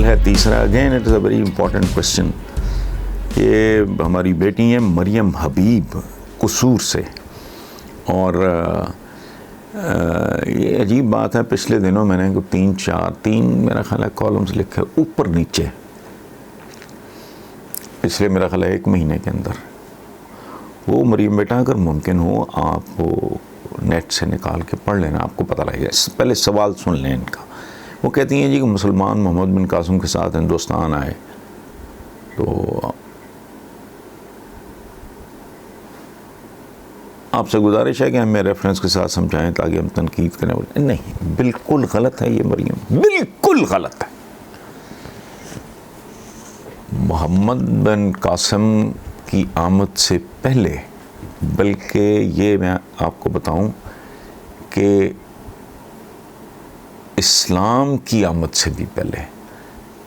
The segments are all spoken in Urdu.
سوال ہے تیسرا. Again it is a very important question. یہ ہماری بیٹی ہیں مریم حبیب قصور سے, اور یہ عجیب بات ہے, پچھلے دنوں میں نے تین میرا خیال ہے کالمز لکھے اوپر نیچے, پچھلے میرا خیال ہے 1 مہینے کے اندر. وہ مریم بیٹا اگر ممکن ہو آپ وہ نیٹ سے نکال کے پڑھ لینا, آپ کو پتہ لگے گا. پہلے سوال سن لیں ان کا. وہ کہتی ہیں جی کہ مسلمان محمد بن قاسم کے ساتھ ہندوستان آئے تو آپ سے گزارش ہے کہ ہمیں ریفرنس کے ساتھ سمجھائیں تاکہ ہم تنقید کریں. نہیں, بالکل غلط ہے یہ مریم, بالکل غلط ہے. محمد بن قاسم کی آمد سے پہلے, بلکہ یہ میں آپ کو بتاؤں کہ اسلام کی آمد سے بھی پہلے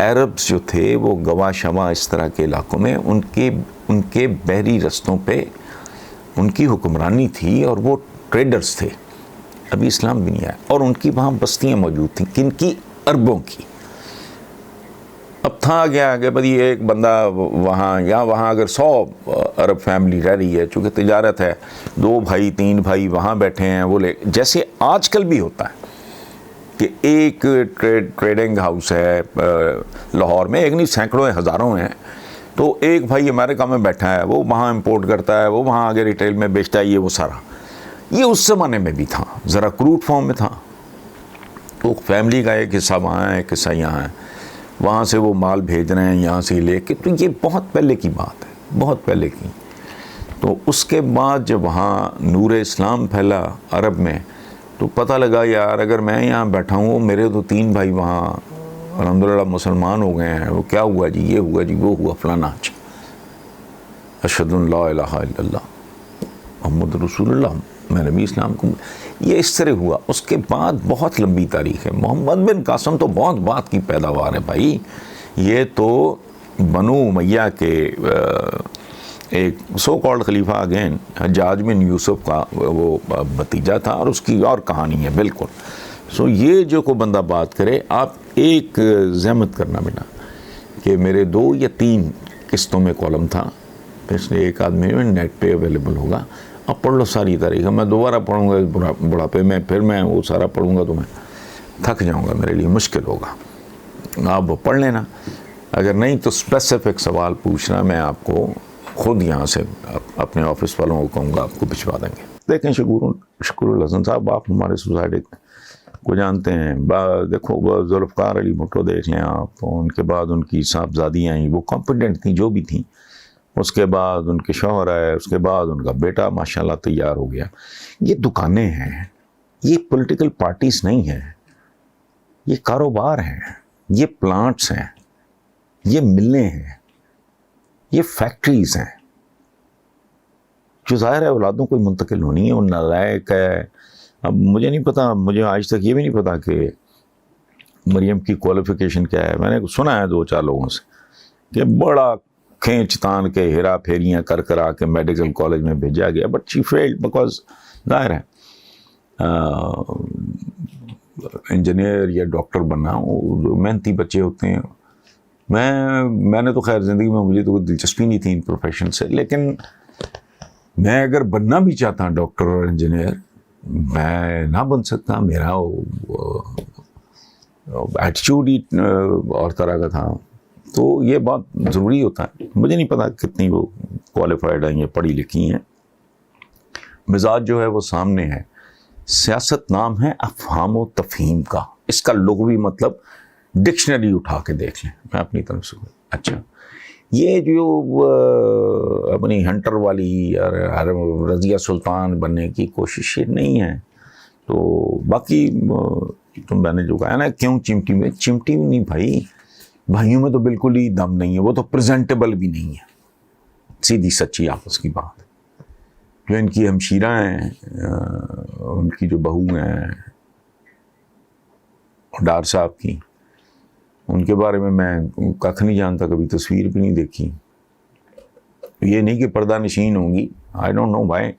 عربز جو تھے وہ گوا شوا اس طرح کے علاقوں میں ان کے بحری رستوں پہ ان کی حکمرانی تھی, اور وہ ٹریڈرز تھے. ابھی اسلام بھی نہیں آیا, اور ان کی وہاں بستیاں موجود تھیں. کن کی؟ عربوں کی. اب تھا گیا کہ بھئی ایک بندہ وہاں یا وہاں اگر 100 عرب فیملی رہ رہی ہے, چونکہ تجارت ہے, 2 بھائی 3 بھائی وہاں بیٹھے ہیں, وہ جیسے آج کل بھی ہوتا ہے کہ ایک ٹریڈنگ ہاؤس ہے لاہور میں, ایک نہیں سینکڑوں ہزاروں ہیں, تو ایک بھائی امریکہ میں بیٹھا ہے, وہ وہاں امپورٹ کرتا ہے, وہ وہاں آگے ریٹیل میں بیچتا ہے. یہ وہ سارا یہ اس زمانے میں بھی تھا, ذرا کروٹ فارم میں تھا. تو فیملی کا ایک حصہ وہاں ہے, ایک حصہ یہاں ہے, وہاں سے وہ مال بھیج رہے ہیں یہاں سے لے کے. تو یہ بہت پہلے کی بات ہے, بہت پہلے کی. تو اس کے بعد جب وہاں نور اسلام پھیلا عرب میں, تو پتہ لگا یار اگر میں یہاں بیٹھا ہوں, میرے تو 3 بھائی وہاں الحمدللہ مسلمان ہو گئے ہیں, وہ کیا ہوا جی, یہ ہوا جی, وہ ہوا فلانا. اشہد ان لا الہ الا اللہ محمد رسول اللہ, میں نبی اسلام کو. یہ اس طرح ہوا. اس کے بعد بہت لمبی تاریخ ہے. محمد بن قاسم تو بہت بات کی پیداوار ہے بھائی. یہ تو بنو امیہ کے ایک سو کالڈ خلیفہ اگین حجاج بن یوسف کا وہ بھتیجا تھا, اور اس کی اور کہانی ہے بالکل. سو یہ جو کو بندہ بات کرے, آپ ایک زحمت کرنا بیٹا کہ میرے 2 یا 3 قسطوں میں کالم تھا, اس لیے ایک آدمی میں نیٹ پہ اویلیبل ہوگا. اب پڑھ لو ساری تاریخ. میں دوبارہ پڑھوں گا بڑھاپے میں, پھر میں وہ سارا پڑھوں گا تو میں تھک جاؤں گا, میرے لیے مشکل ہوگا. آپ وہ پڑھ لینا, اگر نہیں تو اسپیسیفک سوال پوچھنا, میں آپ کو خود یہاں سے اپنے آفس والوں کو کہوں گا, آپ کو بھجوا دیں گے. دیکھیں شکور الحسن صاحب, آپ ہمارے سوسائٹی کو جانتے ہیں. دیکھو ذوالفقار علی بھٹو دیکھ لیں آپ, ان کے بعد ان کی صاحبزادیاں آئیں, وہ کمپیٹنٹ تھیں جو بھی تھیں. اس کے بعد ان کے شوہر آئے, اس کے بعد ان کا بیٹا ماشاءاللہ تیار ہو گیا. یہ دکانیں ہیں, یہ پولیٹیکل پارٹیز نہیں ہیں, یہ کاروبار ہیں, یہ پلانٹس ہیں, یہ ملیں ہیں, یہ فیکٹریز ہیں, جو ظاہر ہے اولادوں کو منتقل ہونی ہے. اور نالائق ہے. اب مجھے نہیں پتا, مجھے آج تک یہ بھی نہیں پتا کہ مریم کی کوالیفیکیشن کیا ہے. میں نے سنا ہے 2-4 لوگوں سے کہ بڑا کھینچ تان کے ہیرا پھیریاں کر آ کے میڈیکل کالج میں بھیجا گیا, بٹ شی فیلڈ بیکاز ظاہر ہے انجینئر یا ڈاکٹر بننا محنتی بچے ہوتے ہیں. میں نے تو خیر زندگی میں مجھے تو کوئی دلچسپی نہیں تھی ان پروفیشن سے, لیکن میں اگر بننا بھی چاہتا ڈاکٹر اور انجینئر, میں نہ بن سکتا. میرا ایٹیچیوڈ ہی اور طرح کا تھا. تو یہ بات ضروری ہوتا ہے. مجھے نہیں پتا کتنی وہ کوالیفائڈ ہیں یا پڑھی لکھی ہیں. مزاج جو ہے وہ سامنے ہے. سیاست نام ہے افہام و تفہیم کا. اس کا لغوی مطلب ڈکشنری اٹھا کے دیکھ لیں, میں اپنی طرف سے. اچھا, یہ جو اپنی ہنٹر والی اور رضیہ سلطان بننے کی کوشش نہیں ہے. تو باقی تم میں نے جو کہا نا کیوں چمٹی میں نہیں بھائی, بھائیوں میں تو بالکل ہی دم نہیں ہے. وہ تو پریزنٹیبل بھی نہیں ہے, سیدھی سچی آپس کی بات. جو ان کی ہمشیرہ ہیں, ان کی جو بہو ہیں ڈار صاحب کی, ان کے بارے میں ککھ نہیں جانتا, کبھی تصویر بھی نہیں دیکھی. یہ نہیں کہ پردہ نشین ہوں گی, آئی ڈونٹ نو بھائی.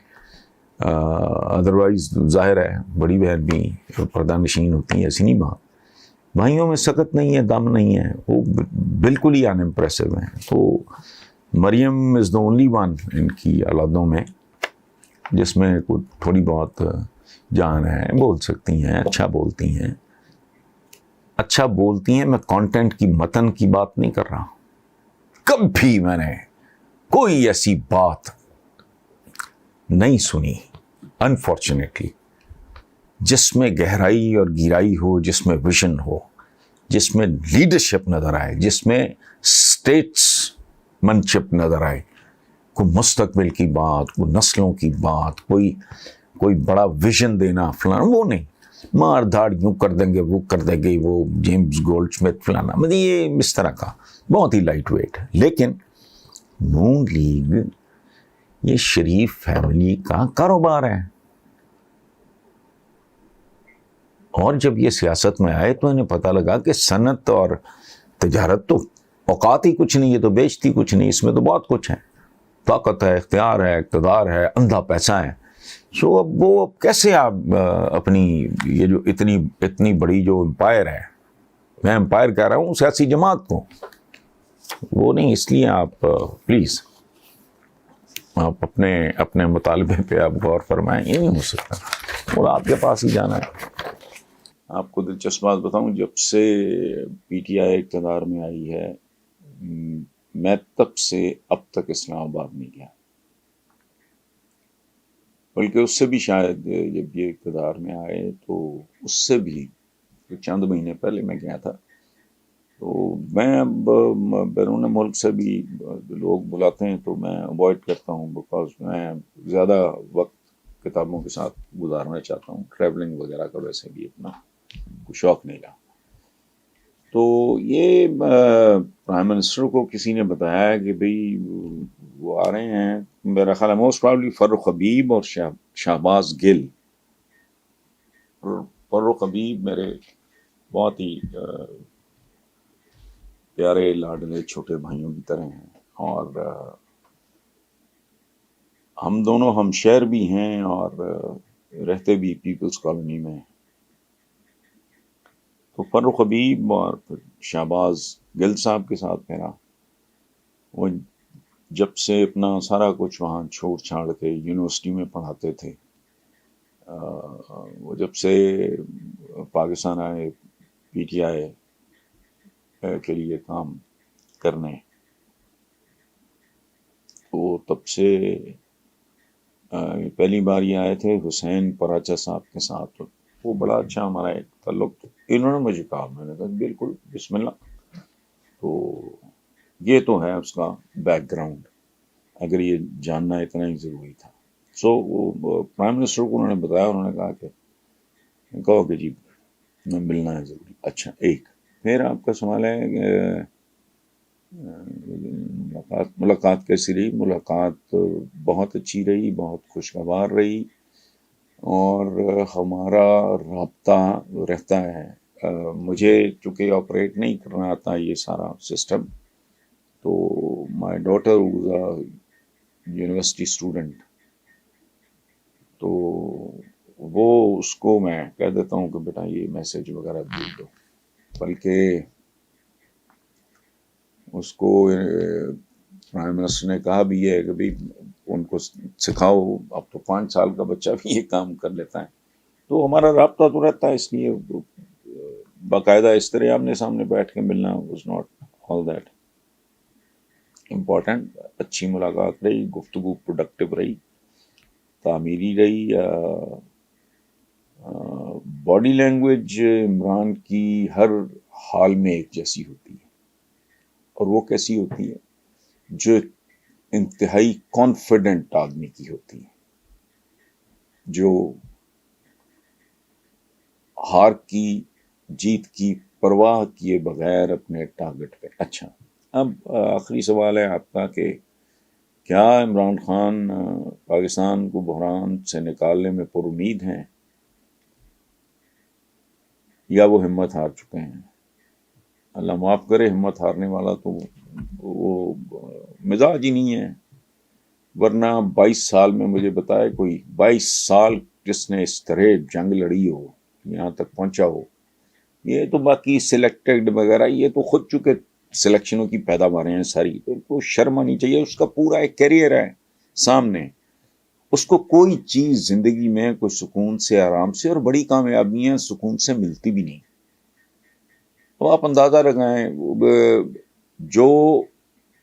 ادروائز ظاہر ہے بڑی بہن بھی پردہ نشین ہوتی ہیں, ایسی نہیں بات. بھائیوں میں سکت نہیں ہے، دم نہیں ہے، وہ بالکل ہی ان امپریسو ہیں. تو مریم از دا اونلی ون ان کی اولادوں میں جس میں کوئی تھوڑی بہت جان ہے، بول سکتی ہیں، اچھا بولتی ہیں. اچھا بولتی ہیں، میں کانٹینٹ کی متن کی بات نہیں کر رہا. کبھی میں نے کوئی ایسی بات نہیں سنی انفارچونیٹلی جس میں گہرائی اور گہرائی ہو، جس میں ویژن ہو، جس میں لیڈرشپ نظر آئے، جس میں اسٹیٹس منشپ نظر آئے، کوئی مستقبل کی بات، کوئی نسلوں کی بات، کوئی بڑا ویژن دینا فلانا، وہ نہیں. مار دھاڑ یوں کر دیں گے، وہ کر دیں گے، وہ جیمز گولڈ سمتھ فلانا، مطلب یہ اس طرح کا بہت ہی لائٹ ویٹ. لیکن نون لیگ یہ شریف فیملی کا کاروبار ہے، اور جب یہ سیاست میں آئے تو انہیں پتہ لگا کہ صنعت اور تجارت تو اوقات ہی کچھ نہیں، یہ تو بیچتی کچھ نہیں، اس میں تو بہت کچھ ہے، طاقت ہے، اختیار ہے، اقتدار ہے، اندھا پیسہ ہے. سو اب وہ کیسے آپ اپنی یہ جو اتنی بڑی جو امپائر ہے، میں امپائر کہہ رہا ہوں سیاسی جماعت کو، وہ نہیں. اس لیے آپ پلیز آپ اپنے مطالبے پہ آپ غور فرمائیں. یہ نہیں ہو سکتا اور آپ کے پاس ہی جانا ہے. آپ کو دلچسپ بات بتاؤں، جب سے پی ٹی آئی اقتدار میں آئی ہے، میں تب سے اب تک اسلام آباد نہیں گیا، بلکہ اس سے بھی شاید جب یہ اقتدار میں آئے تو اس سے بھی چند مہینے پہلے میں گیا تھا. تو میں اب بیرون ملک سے بھی لوگ بلاتے ہیں تو میں اوائڈ کرتا ہوں، بیکاز میں زیادہ وقت کتابوں کے ساتھ گزارنا چاہتا ہوں. ٹریولنگ وغیرہ کا ویسے بھی اتنا کوئی شوق نہیں رہا. تو یہ پرائم منسٹر کو کسی نے بتایا کہ بھئی وہ آ رہے ہیں، میرا خیال ہے موسٹ پرابلی فاروق حبیب اور شہباز گل. فاروق حبیب میرے بہت ہی پیارے لاڈلے چھوٹے بھائیوں کی طرح ہیں، اور ہم دونوں ہم شہر بھی ہیں اور رہتے بھی پیپلز کالونی میں. تو فاروق حبیب اور شہباز گل صاحب کے ساتھ میرا، وہ جب سے اپنا سارا کچھ وہاں چھوڑ چھاڑ کے یونیورسٹی میں پڑھاتے تھے، وہ جب سے پاکستان آئے پی ٹی آئی کے لیے کام کرنے، تو تب سے پہلی بار یہ آئے تھے حسین پراچا صاحب کے ساتھ. وہ بڑا اچھا ہمارا ایک تعلق. انہوں نے مجھے کہا، میں نے کہا بالکل بسم اللہ. تو یہ تو ہے اس کا بیک گراؤنڈ، اگر یہ جاننا اتنا ہی ضروری تھا. سو پرائم منسٹر کو انہوں نے بتایا، انہوں نے کہا کہ کہو کہ جی میں ملنا ہے ضروری. اچھا، ایک پھر آپ کا سوال ہے ملاقات کیسی رہی؟ ملاقات بہت اچھی رہی، بہت خوشگوار رہی، اور ہمارا رابطہ رہتا ہے. مجھے چونکہ آپریٹ نہیں کرنا آتا یہ سارا سسٹم، تو my daughter was a university student, تو وہ اس کو میں کہہ دیتا ہوں کہ بیٹا یہ میسج وغیرہ بھیج دو. بلکہ اس کو پرائم منسٹر نے کہا بھی ہے کہ بھائی ان کو سکھاؤ، اب تو 5 سال کا بچہ بھی یہ کام کر لیتا ہے. تو ہمارا رابطہ تو رہتا ہے، اس لیے باقاعدہ اس طرح آمنے سامنے بیٹھ کے ملنا was not all that important. اچھی ملاقات رہی، گفتگو پروڈکٹیو رہی، تعمیری رہی. باڈی لینگویج عمران کی ہر حال میں ایک جیسی ہوتی ہے، اور وہ کیسی ہوتی ہے؟ جو انتہائی کانفیڈنٹ آدمی کی ہوتی ہے، جو ہار کی جیت کی پرواہ کیے بغیر اپنے ٹارگٹ پہ. اچھا، اب آخری سوال ہے آپ کا کہ کیا عمران خان پاکستان کو بحران سے نکالنے میں پر امید ہیں یا وہ ہمت ہار چکے ہیں؟ اللہ معاف کرے، ہمت ہارنے والا تو وہ مزاج ہی نہیں ہے. ورنہ 22 سال میں مجھے بتائے کوئی 22 سال جس نے اس طرح جنگ لڑی ہو، یہاں تک پہنچا ہو، یہ تو باقی سلیکٹڈ وغیرہ یہ تو خود چونکہ سلیکشنوں کی پیداواریں ہیں ساری، تو ان کو شرم آنی چاہیے. اس کا پورا ایک کیریئر ہے سامنے. اس کو کوئی چیز زندگی میں کوئی سکون سے آرام سے، اور بڑی کامیابیاں سکون سے ملتی بھی نہیں. تو آپ اندازہ لگائیں، جو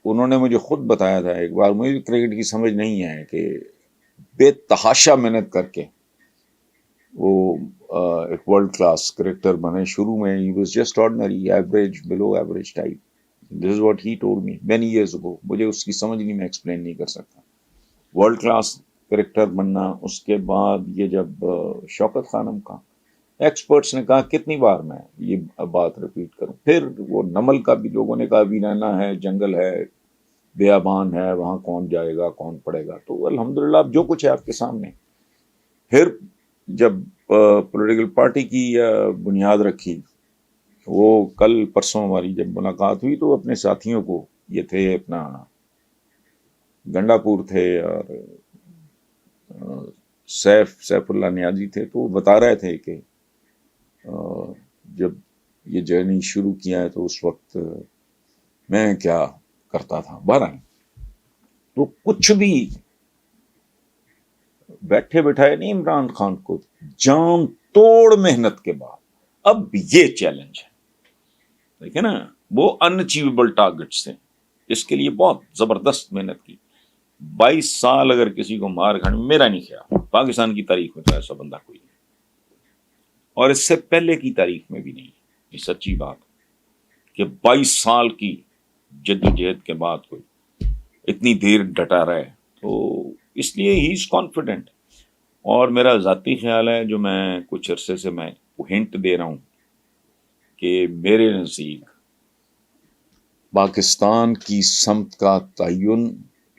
انہوں نے مجھے خود بتایا تھا ایک بار، مجھے کرکٹ کی سمجھ نہیں ہے کہ بے تحاشا محنت کر کے وہ ایک ورلڈ کلاس کرکٹر بنے. شروع میں he was just ordinary, average, below average type. This is what he told me many years ago. مجھے اس کی سمجھ نہیں، میں ایکسپلین نہیں کر سکتا. ورلڈ کلاس کرکٹر بننا، اس کے بعد یہ جب شوکت خانم کا ایکسپرٹس نے کہا کتنی بار میں یہ بات ریپیٹ کروں، پھر وہ نمل کا بھی لوگوں نے کہا بھی رہنا ہے، جنگل ہے، بیابان ہے، وہاں کون جائے گا، کون پڑے گا. تو الحمدللہ اب جو کچھ ہے آپ کے سامنے. پھر جب پولیٹیکل پارٹی کی بنیاد رکھی، وہ کل پرسوں ہماری جب ملاقات ہوئی تو اپنے ساتھیوں کو، یہ تھے اپنا گنڈا پور تھے اور سیف اللہ نیازی تھے، تو وہ بتا رہے تھے کہ جب یہ جرنی شروع کیا ہے تو اس وقت میں کیا کرتا تھا. 12 تو کچھ بھی بیٹھے بٹھائے نہیں عمران خان کو، جان توڑ محنت کے بعد اب یہ چیلنج ہے. دیکھیں نا، وہ ان اچیویبل ٹارگٹس تھے، اس کے لیے بہت زبردست محنت کی. 22 سال اگر کسی کو مار کھانے، میرا نہیں خیال پاکستان کی تاریخ میں تو ایسا بندہ کوئی نہیں، اور اس سے پہلے کی تاریخ میں بھی نہیں. یہ سچی بات کہ 22 سال کی جدوجہد کے بعد کوئی اتنی دیر ڈٹا رہے، تو اس لیے ہی از کانفیڈنٹ. اور میرا ذاتی خیال ہے، جو میں کچھ عرصے سے میں ہنٹ دے رہا ہوں، کہ میرے نزدیک پاکستان کی سمت کا تعین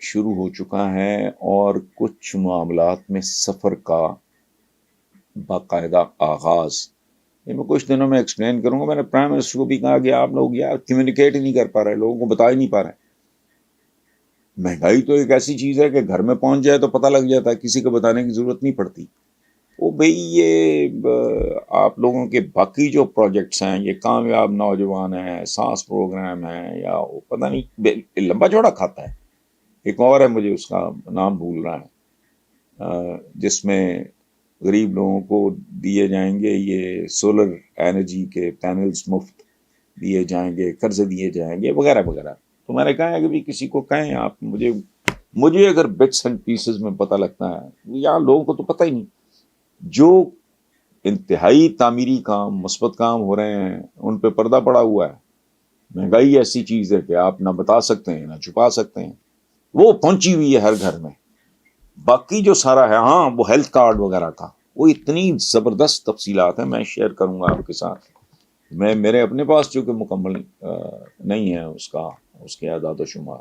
شروع ہو چکا ہے، اور کچھ معاملات میں سفر کا باقاعدہ آغاز. میں کچھ دنوں میں ایکسپلین کروں گا. میں نے پرائم منسٹر کو بھی کہا کہ آپ لوگ یار کمیونیکیٹ ہی نہیں کر پا رہے، لوگوں کو بتا ہی نہیں پا رہے. مہنگائی تو ایک ایسی چیز ہے کہ گھر میں پہنچ جائے تو پتہ لگ جاتا ہے، کسی کو بتانے کی ضرورت نہیں پڑتی. وہ بھئی یہ آپ لوگوں کے باقی جو پروجیکٹس ہیں، یہ کامیاب نوجوان ہیں، سانس پروگرام ہے، یا پتہ نہیں لمبا چوڑا کھاتا ہے. ایک اور ہے، مجھے اس کا نام بھول رہا ہے، جس میں غریب لوگوں کو دیے جائیں گے یہ سولر انرجی کے پینلز مفت دیے جائیں گے، قرضے دیے جائیں گے، وغیرہ وغیرہ. تو میں نے کہا ہے کہ بھی کسی کو کہیں آپ مجھے اگر بٹس اینڈ پیسز میں پتہ لگتا ہے، یہاں لوگوں کو تو پتہ ہی نہیں. جو انتہائی تعمیری کام، مثبت کام ہو رہے ہیں، ان پہ پردہ پڑا ہوا ہے. مہنگائی ایسی چیز ہے کہ آپ نہ بتا سکتے ہیں نہ چھپا سکتے ہیں، وہ پہنچی ہوئی ہے ہر گھر میں. باقی جو سارا ہے، ہاں وہ ہیلتھ کارڈ وغیرہ کا، وہ اتنی زبردست تفصیلات ہیں، میں شیئر کروں گا آپ کے ساتھ. میرے اپنے پاس چونکہ مکمل نہیں ہے اس کے اعداد و شمار.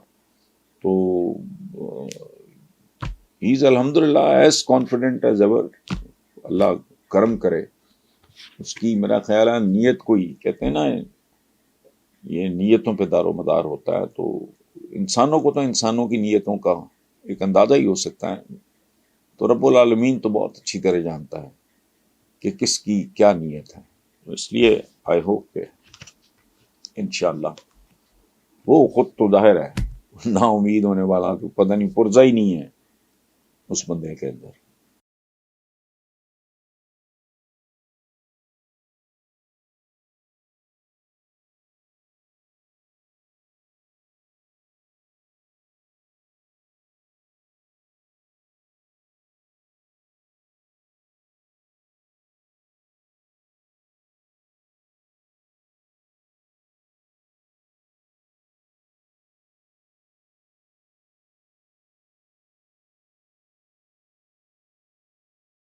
تو ہی از الحمدللہ ایز کانفیڈنٹ ایز ایور. اللہ کرم کرے. اس کی میرا خیال ہے نیت کوئی کہتے ہیں نا، یہ نیتوں پہ دار و مدار ہوتا ہے. تو انسانوں کو تو انسانوں کی نیتوں کا ایک اندازہ ہی ہو سکتا ہے، تو رب العالمین تو بہت اچھی طرح جانتا ہے کہ کس کی کیا نیت ہے. تو اس لیے آئی ہوپ کہ انشاءاللہ وہ خود تو ظاہر ہے نا امید ہونے والا تو پتہ نہیں پرزا ہی نہیں ہے اس بندے کے اندر.